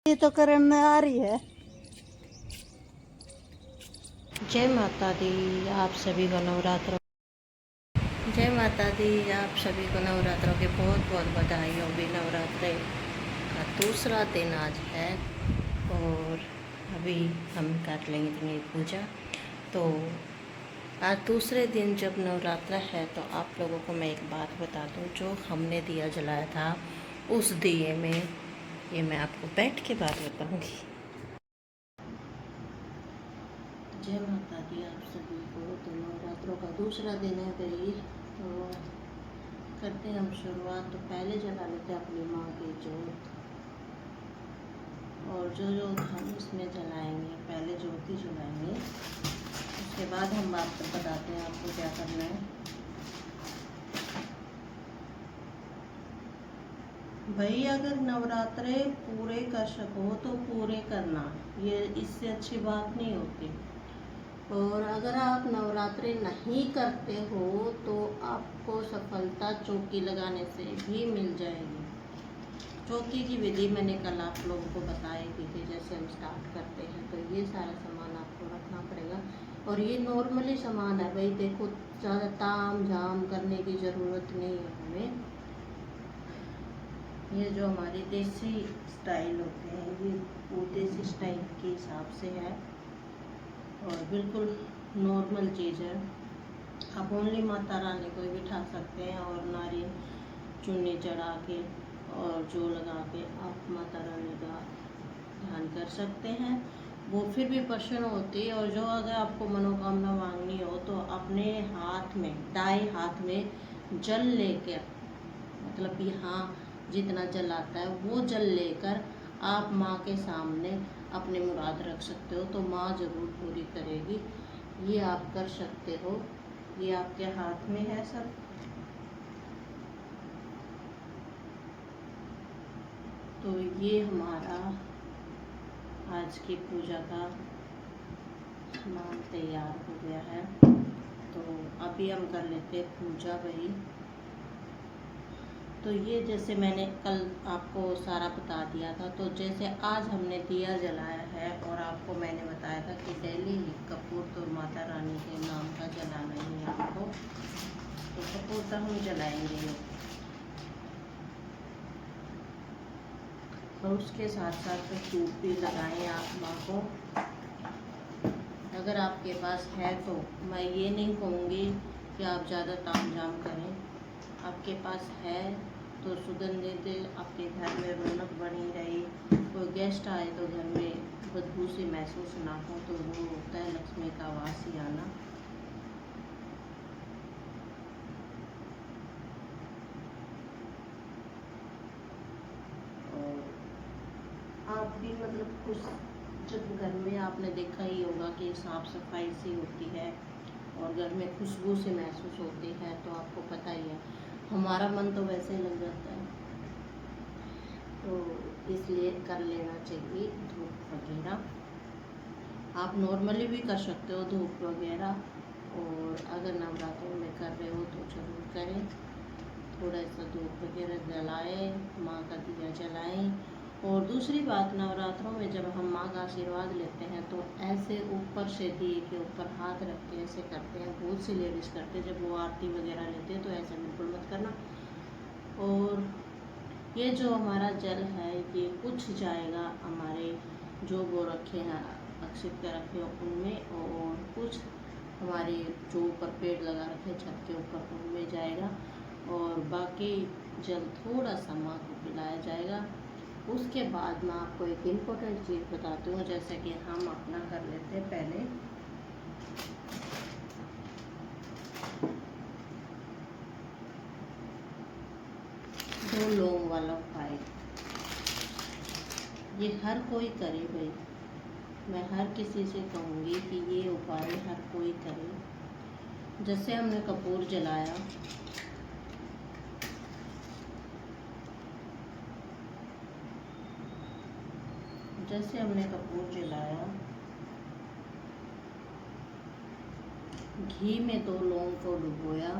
ये तो करने आ रही है। जय माता दी, आप सभी को नवरात्रों जय माता दी। आप सभी को नवरात्रों की बहुत बहुत बधाई होगी। नवरात्रे का दूसरा दिन आज है और अभी हम कर लेंगे इतनी पूजा। तो आज दूसरे दिन जब नवरात्र है तो आप लोगों को मैं एक बात बता दूं, जो हमने दिया जलाया था उस दिए में ये मैं आपको बैठ के बात बताऊंगी। जय माता दी आप सभी को। तो नवरात्रों का दूसरा दिन है भाई, तो करते हैं हम शुरुआत। तो पहले जला लेते हैं अपनी माँ की जोत, और जो जोत हम इसमें जलाएंगे, पहले ज्योति जलाएंगे, उसके बाद हम बात बताते हैं आपको क्या करना है। भाई अगर नवरात्रे पूरे कर सको तो पूरे करना, ये इससे अच्छी बात नहीं होती। और अगर आप नवरात्रि नहीं करते हो तो आपको सफलता चौकी लगाने से भी मिल जाएगी। चौकी की विधि मैंने कल आप लोगों को बताई थी। जैसे हम स्टार्ट करते हैं तो ये सारा सामान आपको रखना पड़ेगा, और ये नॉर्मली सामान है भाई। देखो, ज़्यादा ताम झाम करने की ज़रूरत नहीं है हमें। ये जो हमारी देसी स्टाइल होते हैं, ये वो देसी स्टाइल के हिसाब से है और बिल्कुल नॉर्मल चीज़ है। आप ओनली माता रानी को ही बिठा सकते हैं और नारियल चुन्नी चढ़ा के और जो लगा के आप माता रानी का ध्यान कर सकते हैं। वो फिर भी प्रसन्न होती है। और जो अगर आपको मनोकामना मांगनी हो तो अपने हाथ में, दाएं हाथ में जल लेकर, मतलब यहाँ जितना जल आता है वो जल लेकर आप माँ के सामने अपनी मुराद रख सकते हो, तो माँ जरूर पूरी करेगी। ये आप कर सकते हो, ये आपके हाथ में है सब। तो ये हमारा आज की पूजा का सामान तैयार हो गया है। तो अभी हम कर लेते हैं पूजा भाई। तो ये जैसे मैंने कल आपको सारा बता दिया था, तो जैसे आज हमने दिया जलाया है और आपको मैंने बताया था कि डेली कपूर तो माता रानी के नाम का जलाना ही है आपको। तो कपूर तो हम जलाएंगे और उसके साथ साथ धूप भी लगाएं आप माँ को। अगर आपके पास है तो मैं ये नहीं कहूँगी कि आप ज़्यादा तामझाम करें। आपके पास है तो सुगंधित आपके घर में रौनक बनी रही। कोई गेस्ट आए तो घर में बदबू से महसूस ना हो, तो वो होता है लक्ष्मी का वास ही आना। और आप भी मतलब कुछ, जब घर में आपने देखा ही होगा कि साफ सफाई सी होती है और घर में खुशबू से महसूस होती है, तो आपको पता ही है हमारा मन तो वैसे ही लग जाता है। तो इसलिए कर लेना चाहिए धूप वगैरह। आप नॉर्मली भी कर सकते हो धूप वगैरह, और अगर नवरात्रों में कर रहे हो तो ज़रूर करें। थोड़ा सा धूप वगैरह जलाएं, माँ का दिया जलाएं। और दूसरी बात, नवरात्रों में जब हम माँ का आशीर्वाद लेते हैं तो ऐसे ऊपर से दिए के ऊपर हाथ रख के ऐसे करते हैं। बहुत सी लेडीज़ करते हैं जब वो आरती वगैरह लेते हैं, तो ऐसा बिल्कुल मत करना। और ये जो हमारा जल है ये कुछ जाएगा हमारे जो वो रखे हैं अक्षित के रखे उनमें, और कुछ हमारे जो ऊपर पेड़ लगा रखे छत के ऊपर उनमें जाएगा, और बाकी जल थोड़ा सा माँ को पिलाया जाएगा। उसके बाद मैं आपको एक इम्पोर्टेंट चीज़ बताती हूँ, जैसे कि हम अपना कर लेते हैं पहले। दो लौंग वाला उपाय, ये हर कोई करे भाई। मैं हर किसी से कहूँगी कि ये उपाय हर कोई करे। जैसे हमने कपूर जलाया, जैसे हमने कपूर जलाया, घी में 2 लौंग को डुबोया,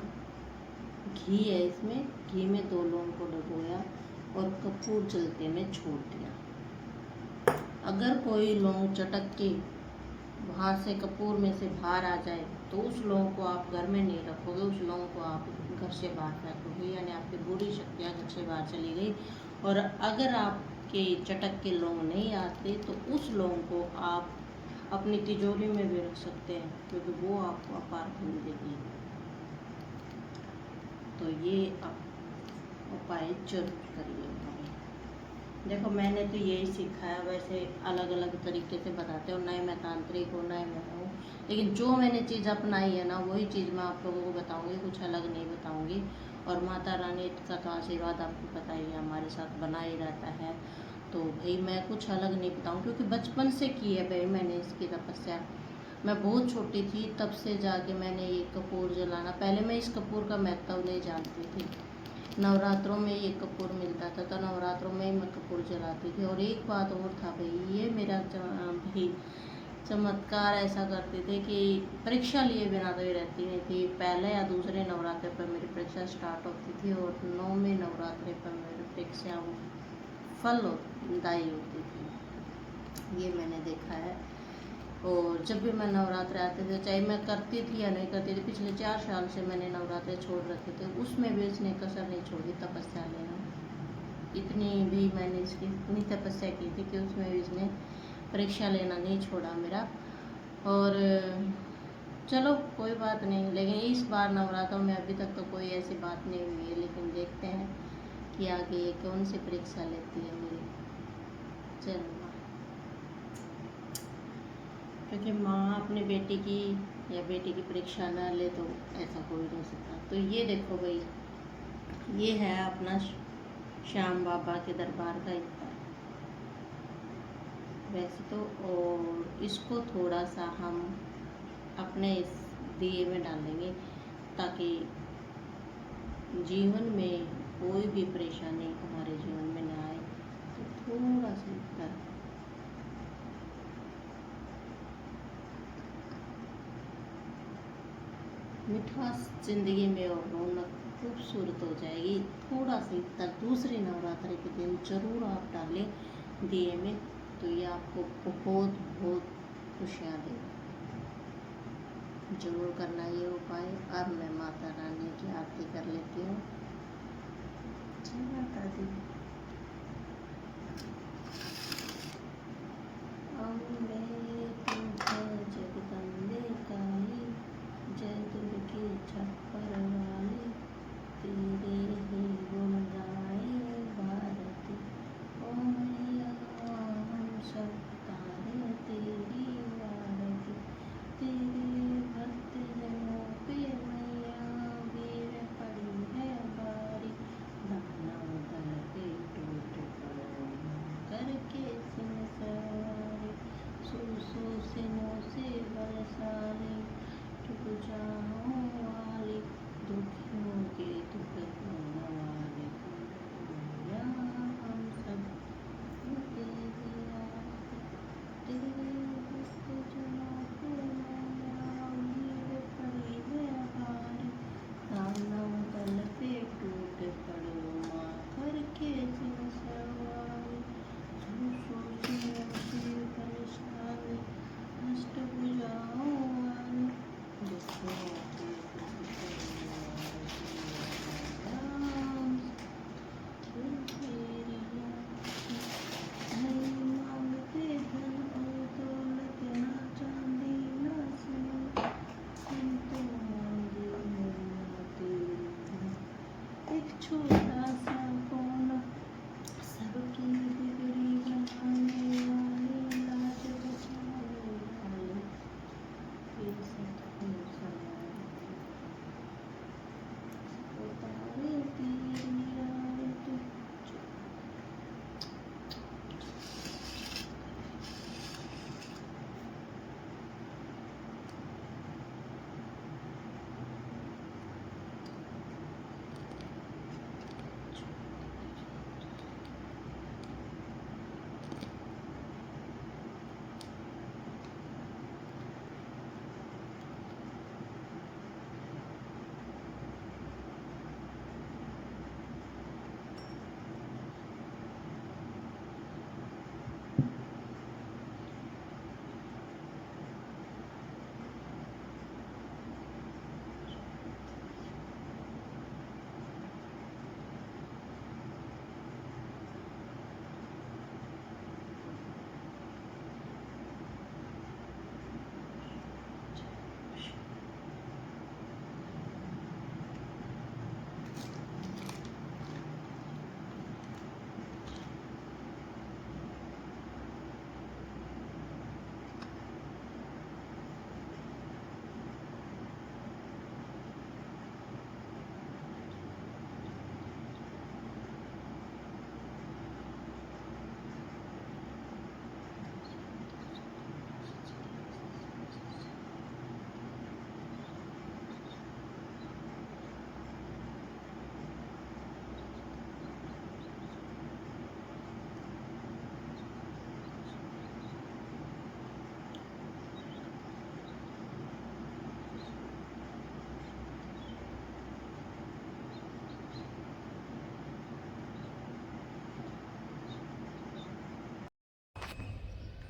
घी है इसमें, घी में 2 लौंग को डुबोया और कपूर जलते में छोड़ दिया। अगर कोई लौंग चटक के वहाँ से कपूर में से बाहर आ जाए तो उस लौंग को आप घर में नहीं रखोगे, उस लौंग को आप घर से बाहर फेंकोगे, यानी आपकी बुरी शक्तियाँ घर से बाहर चली गई। और अगर आपके चटक के लौंग नहीं आते तो उस लौंग को आप अपनी तिजोरी में भी रख सकते हैं, क्योंकि वो आपको अपार पुण्य देगी। तो ये आप उपाय जरूर करिए। देखो मैंने तो यही सीखा है, वैसे अलग अलग तरीके से बताते हो, नए मैं तांत्रिक हूँ, नए मैं हूँ, लेकिन जो मैंने चीज़ अपनाई है ना वही चीज़ मैं आप लोगों को बताऊँगी, कुछ अलग नहीं बताऊँगी। और माता रानी का तो आशीर्वाद आपको पता ही है हमारे साथ बना ही रहता है। तो भाई मैं कुछ अलग नहीं बताऊँ, क्योंकि बचपन से की है भाई मैंने इसकी तपस्या। मैं बहुत छोटी थी तब से जाके मैंने ये कपूर जलाना, पहले मैं इस कपूर का महत्व नहीं जानती थी। नवरात्रों में ये कपूर मिलता था तो नवरात्रों में ही मैं कपूर जलाती थी। और एक बात और था भाई, ये मेरा भाई चमत्कार ऐसा करते थे कि परीक्षा लिए बिना तो ये रहती नहीं थी। पहले या दूसरे नवरात्रे पर मेरी परीक्षा स्टार्ट होती थी और 9वें नवरात्रे पर मेरी परीक्षा फलदायी होती थी, ये मैंने देखा है। और जब भी मैं नवरात्रे आते थे, चाहे मैं करती थी या नहीं करती थी, पिछले 4 साल से मैंने नवरात्रे छोड़ रखे थे, उसमें भी इसने कसर नहीं छोड़ी तपस्या लेना। इतनी भी मैंने इसकी इतनी तपस्या की थी कि उसमें भी इसने परीक्षा लेना नहीं छोड़ा मेरा। और चलो कोई बात नहीं, लेकिन इस बार नवरात्रों में अभी तक तो कोई ऐसी बात नहीं हुई है, लेकिन देखते हैं कि आगे ये कौन सी परीक्षा लेती है मेरी। चलो, क्योंकि माँ अपनी बेटी की या बेटी की परीक्षा ना ले तो ऐसा कोई नहीं सकता। तो ये देखो भाई, ये है अपना श्याम बाबा के दरबार का इफ्तार वैसे तो। और इसको थोड़ा सा हम अपने इस दिए में डालेंगे ताकि जीवन में कोई भी परेशानी हमारे जीवन में ना आए। तो थोड़ा सा इफ्तार, मिठास जिंदगी में और रौनक खूबसूरत हो जाएगी। थोड़ा सा इफ्तार दूसरे नवरात्रि के दिन जरूर आप डालें दिए में, तो ये आपको बहुत बहुत खुशियाँ देगा। जरूर करना ये उपाय। अब मैं माता रानी की आरती कर लेती हूँ। जय माता दी। अम्बे तुझे जगदम्बे काली, जय दुर्गे छप्पर वाली, तेरे ही गुण गाए भारती। ओ मैया हम सब तारे तेरी आरती, तेरे भक्त जनों पे मैया वीर पड़ी है बारी। दानव दल पे टूट पड़ो करके सिंह सवारी, सो सिनों से बरसाली, टूट जाओ वाली, दुखियों के दुख हरने वाली। मैया हम सब तेरी आरती, तेरे भक्त जनों पे मैया वीर पड़ी है भारी। दानव दल पे टूट पड़ो माँ करके सिंह सवारी, सो सिनों से बरसाली, अष्टभुजाओं वाली, दुखियों के दुख हरने तेरी आरती। नहीं मांगते धन और दौलत, ना चांदी ना सोना, हम तो मांगे मैया तेरी धन। एक छोटा सा कोना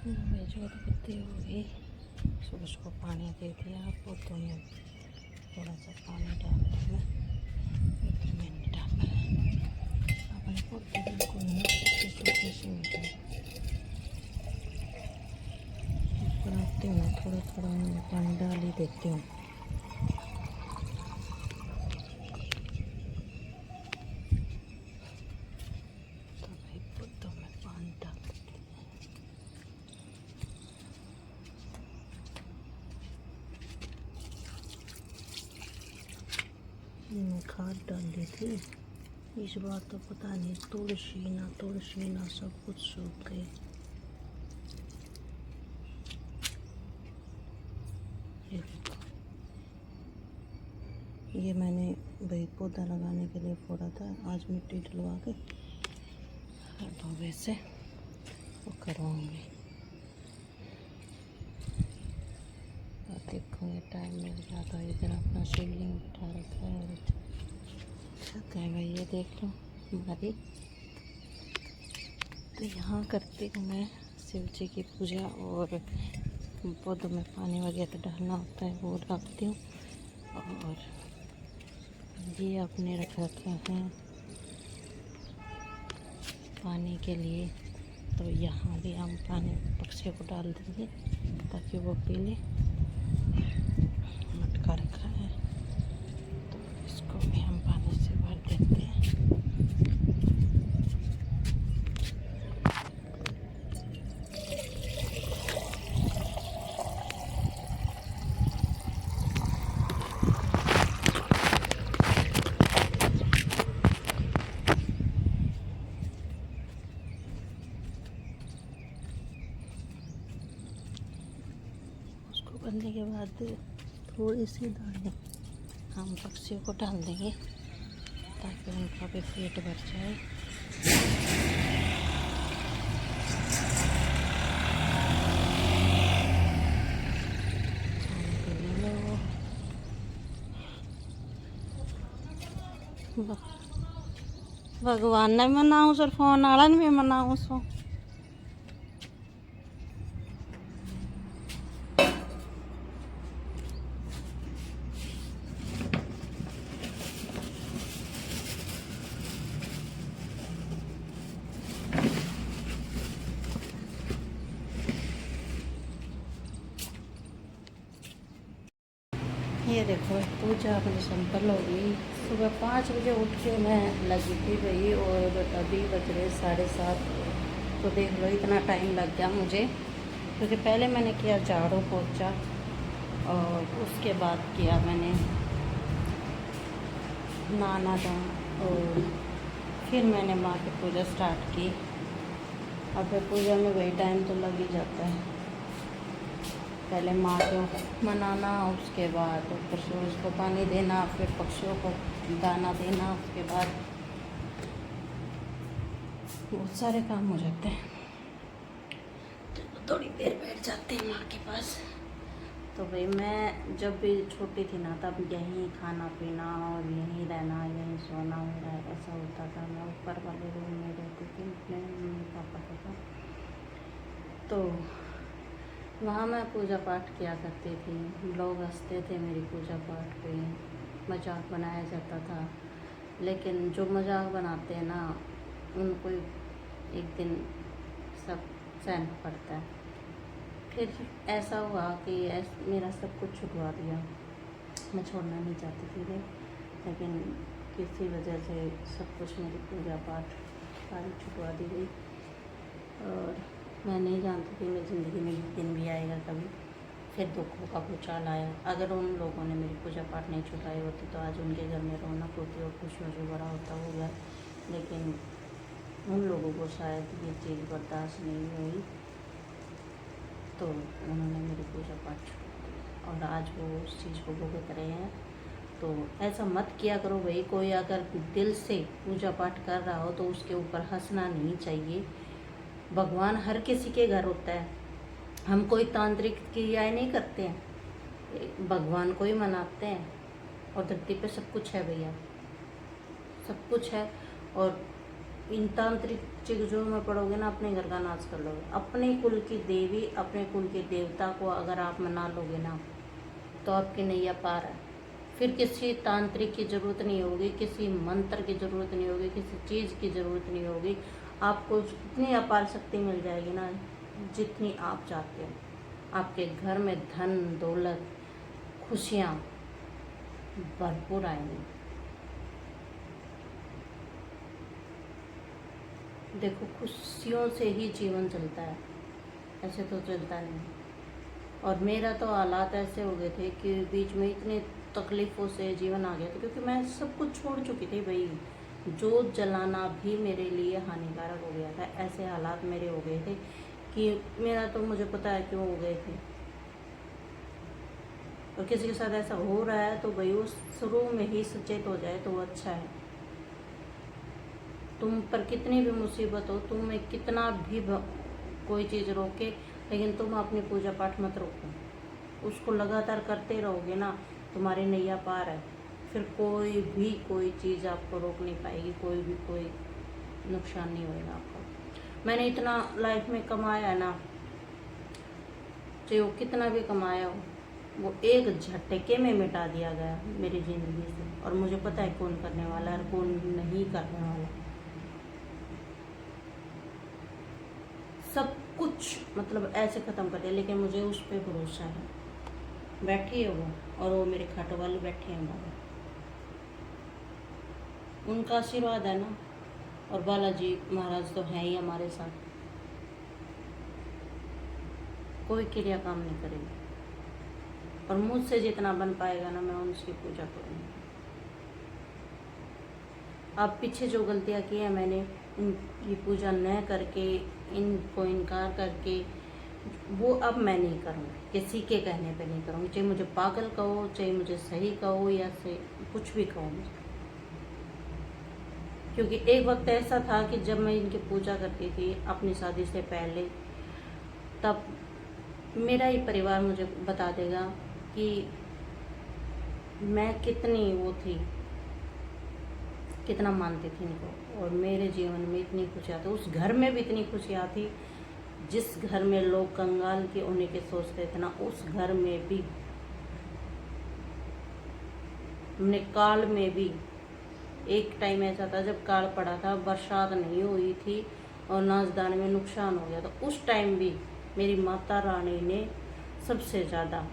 बेचो तो कितनी हो गई। सुबह सुबह पानी दे दिया आपको, तो मैं थोड़ा सा पानी डाल दूँगा, तो मैंने डाला अपने पौधे बिल्कुल ना सूखे से हो गए। बनाती हूँ थोड़ा थोड़ा मैं पानी डाल ही देती हूँ। तो भाई पौधों में पानी डाल देती हूँ। मैं खाद डाल दी थी, इस बार तो पता नहीं तुलसी ना सब कुछ सूख गए। ये देखो, ये मैंने भाई पौधा लगाने के लिए फोड़ा था, आज मिट्टी डलवा के धोबे से वो करवाऊँगी। और देखो ये टाइम मिल गया तो इधर अपना शिवलिंग उठा रखा है और कहते हैं भाई ये देख लो हमारी। तो यहाँ करती हूँ मैं शिव जी की पूजा, और पौधों में पानी वगैरह डालना होता है वो डालती हूँ। और ये अपने रख रखे हैं पानी के लिए, तो यहाँ भी हम पानी पक्षियों को डाल देंगे ताकि वो पी ले। मटका रखा है तो इसको भी हम पानी से भर देते हैं। करने के बाद थोड़ी सी दालें हम पक्षियों को डाल देंगे ताकि उनका भी पेट भर जाए। भगवान ने मनाऊं सर, फोन आला ने भी मनाऊं सो। ये देखो पूजा अपनी संपन्न हो गई। सुबह 5 बजे उठ के मैं लगी थी भाई, और अभी बज रहे 7:30। तो देख लो इतना टाइम लग गया मुझे, क्योंकि पहले मैंने किया झाड़ू पोछा और उसके बाद किया मैंने नहाना धोना, और फिर मैंने माँ की पूजा स्टार्ट की। और फिर पूजा में वही टाइम तो लग ही जाता है, पहले माँ को मनाना, उसके बाद ऊपर से उसको पानी देना, फिर पक्षियों को दाना देना, उसके बाद बहुत सारे काम हो जाते हैं। तो थोड़ी देर बैठ जाते हैं माँ के पास। तो भाई मैं जब भी छोटी थी ना, तब यहीं खाना पीना और यहीं रहना, यहीं सोना मेरा ऐसा होता था। मैं ऊपर वाले रूम में रहती थी अपने मम्मी पापा के साथ, तो वहाँ मैं पूजा पाठ किया करती थी। लोग हंसते थे मेरी पूजा पाठ पे, मजाक बनाया जाता था। लेकिन जो मजाक बनाते हैं ना, उनको एक दिन सब सहना पड़ता है। फिर ऐसा हुआ कि मेरा सब कुछ छुटवा दिया। मैं छोड़ना नहीं चाहती थी, लेकिन किसी वजह से सब कुछ मेरी पूजा पाठ सारी छुटवा दी गई। और मैं नहीं जानती थी मेरी ज़िंदगी में एक दिन भी आएगा कभी फिर दुखों का भूचाल आया। अगर उन लोगों ने मेरी पूजा पाठ नहीं छुड़ाई होती तो आज उनके घर में रौनक होती और खुशियों से बड़ा होता हो गया। लेकिन उन लोगों को शायद ये चीज़ बर्दाश्त नहीं हुई, तो उन्होंने मेरी पूजा पाठ छुड़ा दी और आज वो उस चीज़ को भुगत रहे हैं। तो ऐसा मत किया करो भाई। कोई अगर दिल से पूजा पाठ कर रहा हो तो उसके ऊपर हंसना नहीं चाहिए। भगवान हर किसी के घर होता है, हम कोई तांत्रिक क्रियाएं नहीं करते हैं, भगवान को ही मनाते हैं। और धरती पे सब कुछ है भैया, सब कुछ है। और इन तांत्रिक चीज़ों में पड़ोगे ना, अपने घर का नाश कर लोगे। अपने कुल की देवी, अपने कुल के देवता को अगर आप मना लोगे ना, तो आपकी नैया पार है। फिर किसी तांत्रिक की ज़रूरत नहीं होगी, किसी मंत्र की ज़रूरत नहीं होगी, किसी चीज़ की ज़रूरत नहीं होगी। आपको इतनी अपार शक्ति मिल जाएगी ना, जितनी आप चाहते हो। आपके घर में धन दौलत खुशियाँ भरपूर आएंगी। देखो, खुशियों से ही जीवन चलता है, ऐसे तो चलता नहीं। और मेरा तो हालात ऐसे हो गए थे कि बीच में इतने तकलीफ़ों से जीवन आ गया था, क्योंकि मैं सब कुछ छोड़ चुकी थी भाई। जोत जलाना भी मेरे लिए हानिकारक हो गया था। ऐसे हालात मेरे हो गए थे कि मेरा तो मुझे पता है क्यों हो गए थे। और किसी के साथ ऐसा हो रहा है तो भाई वो शुरू में ही सचेत हो जाए तो वो अच्छा है। तुम पर कितनी भी मुसीबत हो, तुम्हें कितना भी कोई चीज़ रोके, लेकिन तुम अपनी पूजा पाठ मत रोको। उसको लगातार करते रहोगे ना, तुम्हारी नैया पार है। फिर कोई भी कोई चीज़ आपको रोक नहीं पाएगी, कोई नुकसान नहीं होएगा आपको। मैंने इतना लाइफ में कमाया है ना, चाहे वो कितना भी कमाया हो, वो एक झटके में मिटा दिया गया मेरी ज़िंदगी से। और मुझे पता है कौन करने वाला है और कौन नहीं करने वाला। सब कुछ मतलब ऐसे ख़त्म कर दिया, लेकिन मुझे उस पर भरोसा है। बैठी है वो, और वो मेरे खाटो वाले बैठे हैं बाबा, उनका आशीर्वाद है ना। और बालाजी महाराज तो हैं ही हमारे साथ। कोई क्रिया काम नहीं करेगी, और मुझसे जितना बन पाएगा ना, मैं उनकी पूजा करूँगी। अब पीछे जो गलतियाँ की हैं मैंने, इनकी पूजा न करके, इनको इनकार करके, वो अब मैं नहीं करूँगी। किसी के कहने पे नहीं करूँगी, चाहे मुझे पागल कहो, चाहे मुझे सही कहो, या से कुछ भी कहो मुझे। क्योंकि एक वक्त ऐसा था कि जब मैं इनकी पूजा करती थी अपनी शादी से पहले, तब मेरा ही परिवार मुझे बता देगा कि मैं कितनी वो थी, कितना मानती थी इनको। और मेरे जीवन में इतनी खुशियाँ थी, उस घर में भी इतनी खुशियाँ थी। जिस घर में लोग कंगाल के होने के सोचते थे ना, उस घर में भी हमने काल में भी, एक टाइम ऐसा था जब काल पड़ा था, बरसात नहीं हुई थी और नाचदान में नुकसान हो गया, तो उस टाइम भी मेरी माता रानी ने सबसे ज़्यादा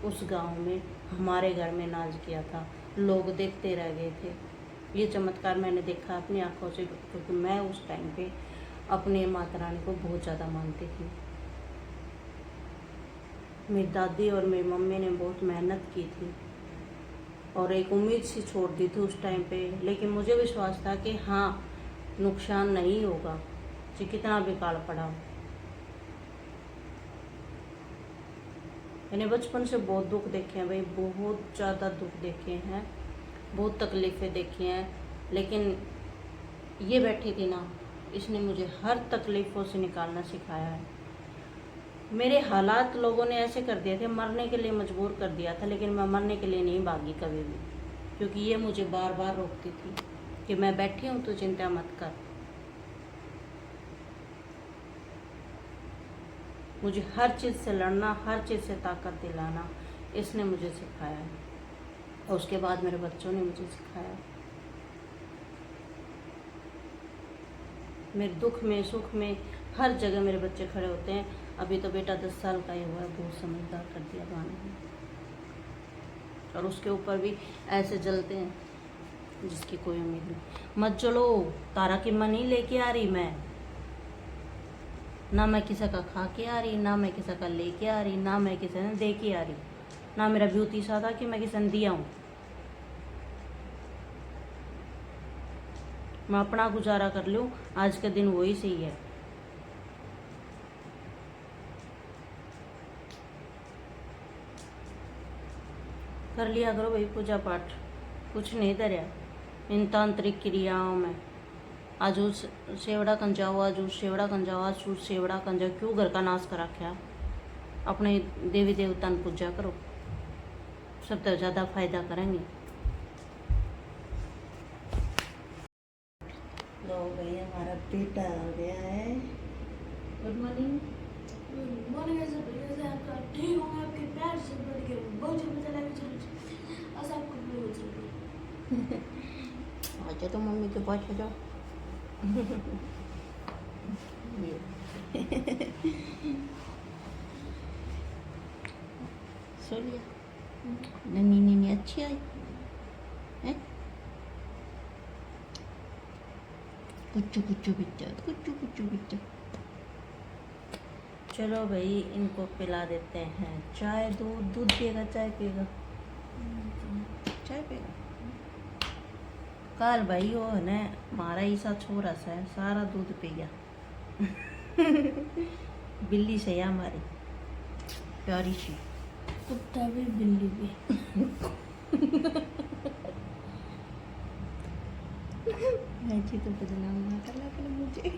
उस गांव में हमारे घर में नाच किया था। लोग देखते रह गए थे। ये चमत्कार मैंने देखा अपनी आंखों से, क्योंकि मैं उस टाइम पे अपने माता रानी को बहुत ज़्यादा मानती थी। मेरी दादी और मेरी मम्मी ने बहुत मेहनत की थी और एक उम्मीद सी छोड़ दी थी उस टाइम पे, लेकिन मुझे विश्वास था कि हाँ, नुकसान नहीं होगा, चाहे कितना भी काल पड़ा हो। मैंने बचपन से बहुत दुख देखे हैं भाई, बहुत ज़्यादा दुख देखे हैं, बहुत तकलीफ़ें देखी हैं, लेकिन ये बैठी थी ना, इसने मुझे हर तकलीफ़ों से निकालना सिखाया है। मेरे हालात लोगों ने ऐसे कर दिए थे, मरने के लिए मजबूर कर दिया था, लेकिन मैं मरने के लिए नहीं भागी कभी भी, क्योंकि ये मुझे बार बार रोकती थी कि मैं बैठी हूँ तो चिंता मत कर। मुझे हर चीज़ से लड़ना, हर चीज़ से ताकत दिलाना, इसने मुझे सिखाया है। और उसके बाद मेरे बच्चों ने मुझे सिखाया। मेरे दुख में सुख में हर जगह मेरे बच्चे खड़े होते हैं। अभी तो बेटा 10 साल का ही हुआ है, बहुत समझदार कर दिया गाने में, और उसके ऊपर भी ऐसे जलते हैं जिसकी कोई उम्मीद नहीं। मत चलो, तारा की माँ नहीं लेके आ रही मैं, ना मैं किसी का खा के आ रही, ना मैं किसी का लेके आ रही, ना मैं किसी ने दे के आ रही, ना मेरा ब्यूटी सा था कि मैं किसी ने दिया हूँ। मैं अपना गुजारा कर लूँ, आज का दिन वही सही है। कर लिया करो भाई पूजा पाठ, कुछ नहीं धरिया इन तांत्रिक क्रियाओं में। आज उस सेवड़ा कंजाओ, आज उस सेवड़ा कंजाओ, आज उस सेवड़ा कंजाओ, क्यों घर का नाश करा क्या? अपने देवी देवता की पूजा करो, सब तो ज़्यादा फायदा करेंगे। लो भैया टीटा हो गया है। Good morning. मॉर्निंग ऐसे बढ़िया से आपका ठीक होगा, आपके पैर से बढ़ के बहुत ज़्यादा चला भी चलो ऐसा आपको भी हो जाएगा। अच्छा तो मम्मी के पास आ जाओ। सो लिया? नन्ही नन्ही अच्छी आई है। कुच्चू कुच्चू बिच्चा, कुच्चू कुच्चू बिच्चा। चलो भाई इनको पिला देते हैं चाय। दूध दूध पिएगा चाय पिएगा? चाय पिएगा। कल भाई वो है ना हमारा ऐसा छोरा सा है, सारा दूध पी गया। बिल्ली से है हमारी प्यारी सी। कुत्ता भी बिल्ली भी। ऐसी तो बदनाम ना करना कर मुझे।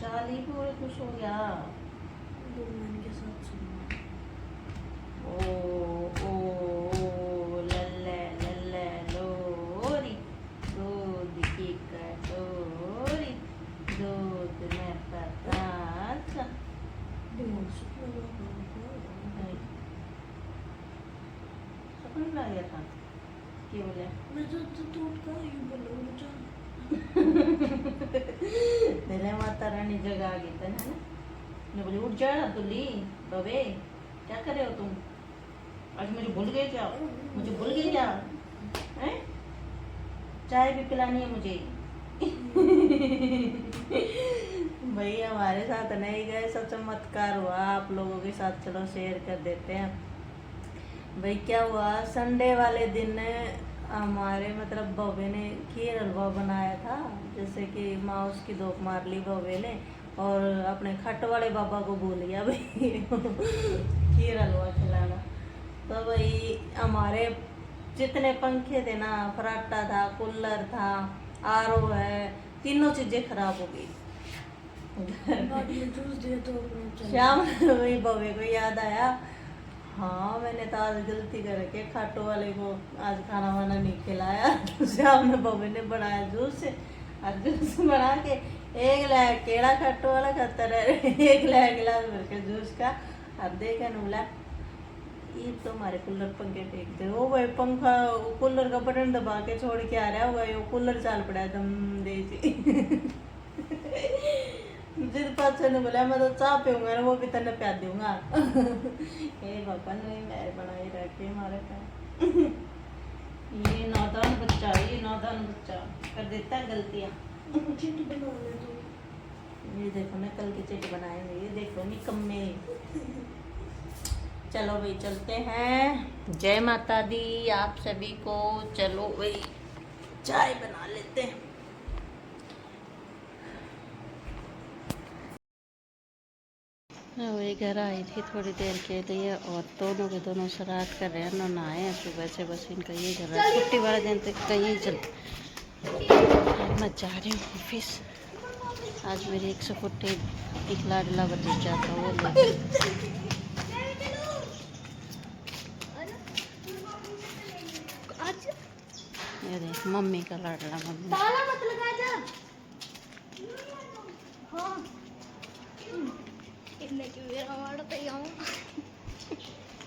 चाली पूरे खुश हो गया। दुल्हन के साथ सुना। ओ लल्ले लल्ले लोरी, दूध की कटोरी, दूध में पतासा। सपन ला गया था क्या बोले? मैं तो टूट का यूं बोलूं मुझे। दिले माता रानी जगा गई था ना। मैं बोली उठ जा दुल्ली बबे, क्या कर रहे हो तुम? आज मुझे भूल गए क्या? मुझे भूल गई क्या? हैं? चाय भी पिलानी है मुझे। भाई हमारे साथ नहीं गए, सब चमत्कार हुआ आप लोगों के साथ, चलो शेयर कर देते हैं। भाई क्या हुआ, संडे वाले दिन हमारे मतलब बबे ने खीर हलवा बनाया था, जैसे कि माँ उसकी धोख मार ली बबे ने और अपने खट वाले बाबा को भूल गया भाई खीर हलवा खिलाना। तो भाई हमारे जितने पंखे थे ना, फराटा था, कूलर था, आरओ है, तीनों चीजें खराब हो गई। जूस दिया तो अपना शाम वही बबे को याद आया, हाँ मैंने तो आज गलती करके खाटो वाले को आज खाना वाना नहीं खिलाया। तो शाम ने बबे ने बनाया जूस, और जूस बना के एक लाया केड़ा खाटो वाला खाता रहे, एक लाया गिलास भर के जूस का। और देखा न बोला ये तो हमारे कूलर पंखे फेंक दे। ओ भाई पंखा कूलर का बटन दबा के छोड़ के आ रहा है, वो कूलर चाल पड़ा है दम देसी। जिद पाचे ने बोला मैं तो चाह पीऊंगा ना, वो भी तने प्यार दूंगा। ये पापा ने मेरे बनाई रखी हमारे पे। ये नादान बच्चा कर देता है गलतियाँ। चिट बनाने दो। ये देखो ना कल की चिट बनाएंगे, ये देखो निकम्मे। चलो भाई चलते हैं। जय माता दी आप सभी को। चलो भाई चाय बना लेते हैं। मैं वही घर आई थी थोड़ी देर के लिए, और दोनों के दोनों शरारत कर रहे हैं, ना नहाए हैं सुबह से, बस इनका ये घर है। छुट्टी वाले दिन तक कहीं चल। मैं जा रही हूँ ऑफिस। आज मेरी एक सकुट्टी एक लाडला भतीजा था, वो ले ये देख मम्मी का लाडला मम्मी। ताला मत लगा जा। हाँ। इतने की मेरा वाला पे आऊँ।